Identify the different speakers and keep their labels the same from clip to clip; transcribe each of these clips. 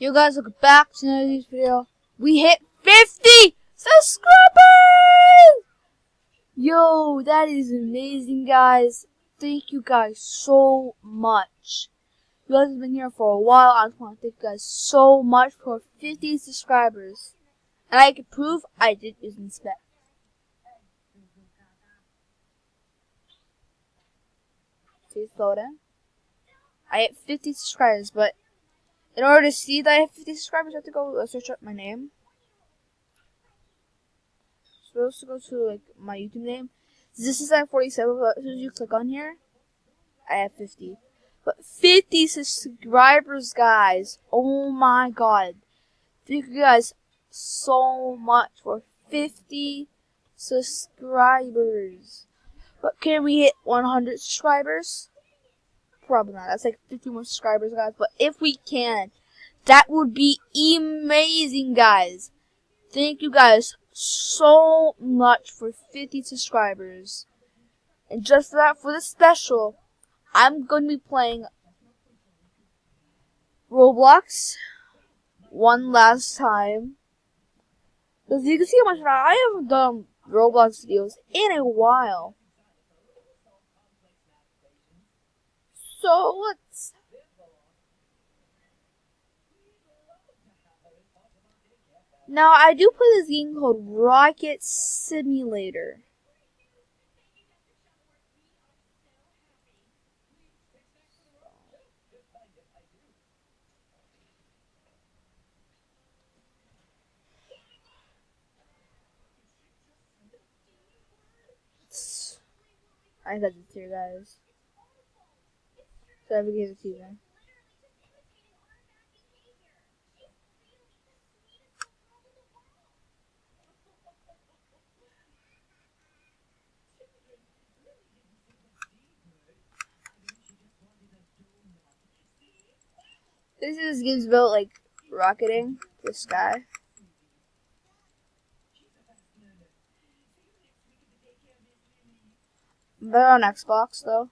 Speaker 1: You guys, look back to today's video. We hit 50 subscribers! Yo, that is amazing, guys. Thank you guys so much. You guys have been here for a while. I just want to thank you guys so much for 50 subscribers. And I can prove I did use inspect. See, slow down. I hit 50 subscribers, but in order to see that I have 50 subscribers, I have to go search up my name. Supposed to go to like my YouTube name. This is at 47, but as soon as you click on here, I have 50. But 50 subscribers, guys. Oh my god. Thank you guys so much for 50 subscribers. But can we hit 100 subscribers? Probably not. That's like 50 more subscribers, guys. But if we can, that would be amazing, guys. Thank you guys so much for 50 subscribers. And just for that, for the special, I'm going to be playing Roblox one last time. Because you can see how much I haven't done Roblox videos in a while. So let's... Now, I do play this game called Rocket Simulator. I got this here, guys. So I begin the season. This game's about like rocketing the sky. They're on Xbox though.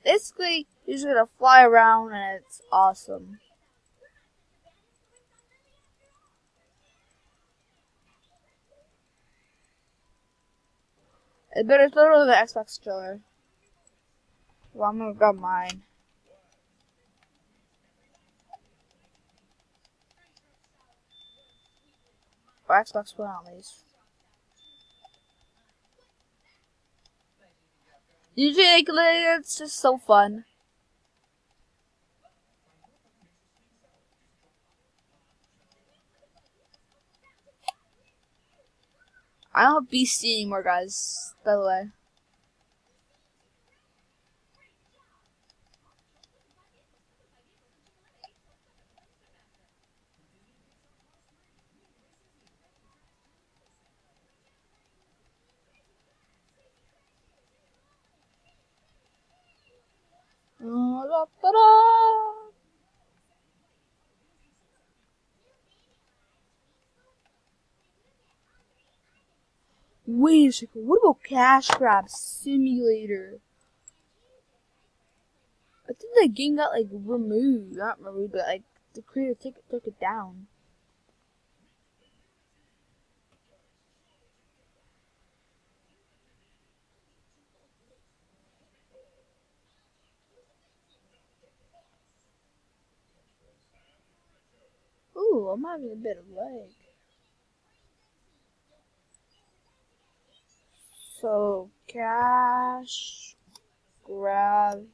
Speaker 1: Basically, you're just gonna fly around and it's awesome. It's literally the Xbox controller. Well, I'm gonna grab mine. Or Xbox One at least. Usually, it's just so fun. I don't have BC anymore, guys, by the way. Wait a second, what about Cash Grab Simulator? I think that game got like removed. Not removed, but like the creator took it down. Ooh, I'm having a bit of lag. So, Cash Grab.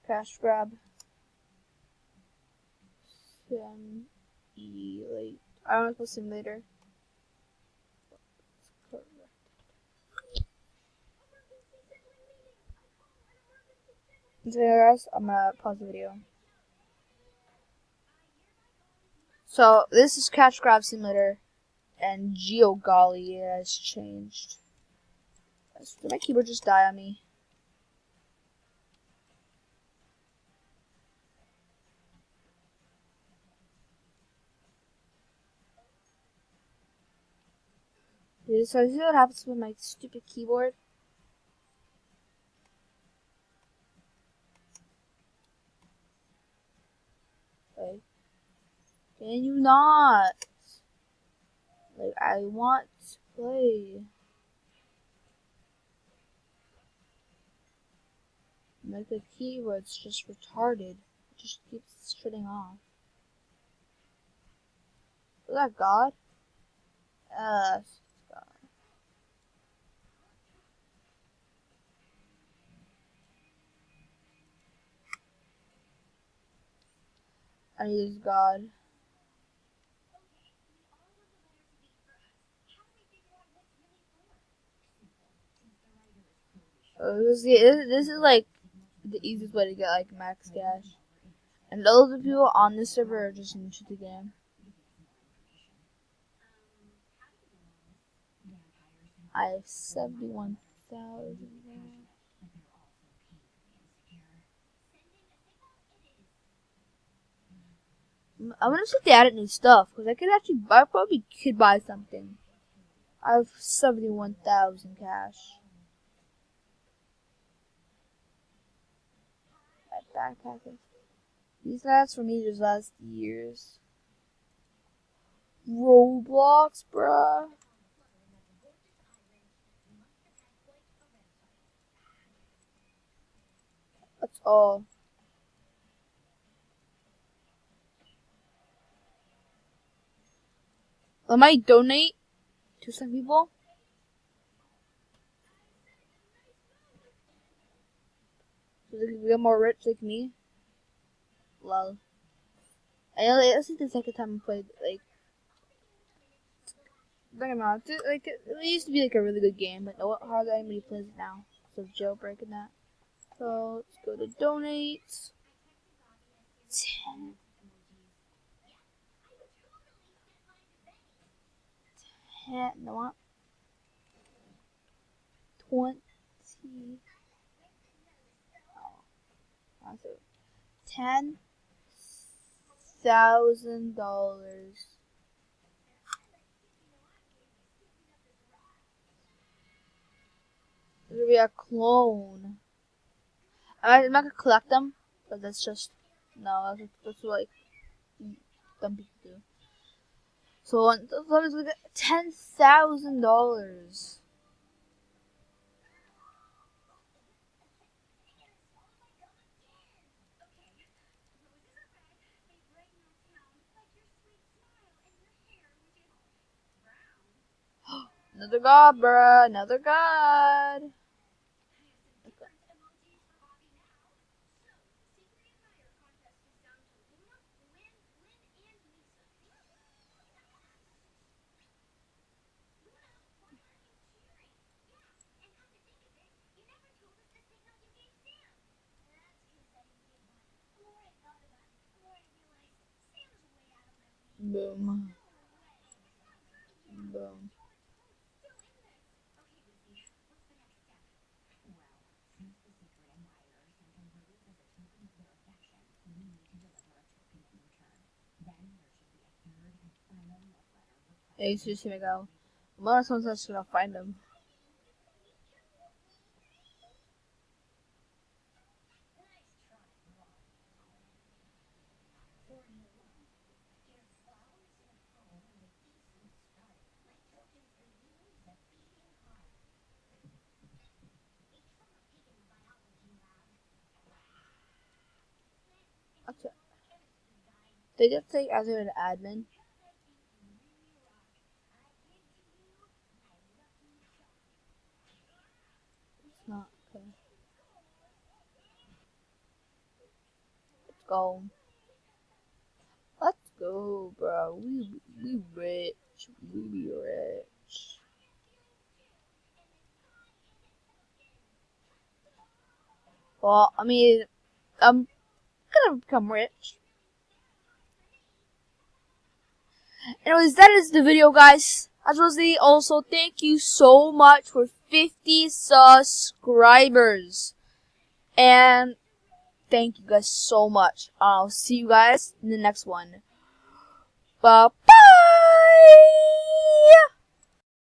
Speaker 1: Cash Grab. Simulator. I don't know if it's Simulator. So guys, I'm gonna pause the video. So this is Cash Grab Simulator, and Golly has changed. Did my keyboard just die on me? So see what happens with my stupid keyboard? Okay. Can you not? Like, I want to play. Like, the keyboard's just retarded. It just keeps shutting off. Is that God? God. I need this God. This is like the easiest way to get like max cash. And all the people on this server are just new to the game. I have 71,000. I wonder if they added new stuff, because I probably could buy something. I have 71,000 cash. That backpack. These guys for me just last years. Roblox, bruh. That's all. I might donate to some people. So they can get more rich like me. Lol. I know this is the second time I played, like, it used to be like a really good game, but no, hardly anybody plays it now. So jailbreaking that. So let's go to donate. 10. No, what? 20. Oh, $10,000. This will be a clone. I'm not gonna collect them, but that's just no. That's what like dumb people do. So let's look at $10,000. Another god, bruh. Another god. Boom. Boom. Hey, just here we go. Well, someone's just gonna find them. Okay. They just say as an admin. It's not okay. Let's go. Let's go, bro. We rich. We be rich. Well, I mean, I'm gonna become rich. Anyways, that is the video, guys. As well as also, thank you so much for 50 subscribers. And thank you guys so much. I'll see you guys in the next one. Bye.